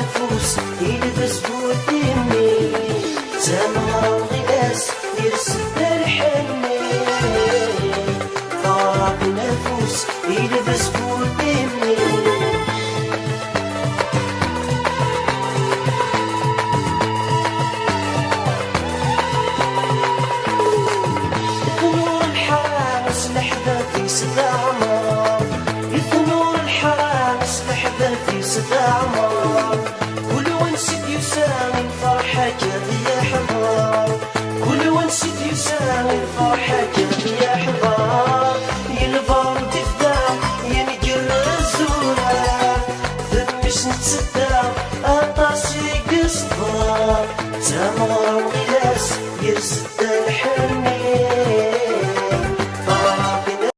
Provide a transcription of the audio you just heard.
نفوس يلبس بوديمي تمغرى وغلاس يرسد الحني طاب نفوس يلبس بوديمي ثنور الحارس لحظة استعمار ثنور الحارس لحظة استعمار كل ونسد يساوي الفرحة كذي حضار كل ونسد يساوي الفرحة كذي حضار يلبر تفدار ينقر الزورة ثمش نتسدار أطاسي قصدار تمغر وغلاس يرسد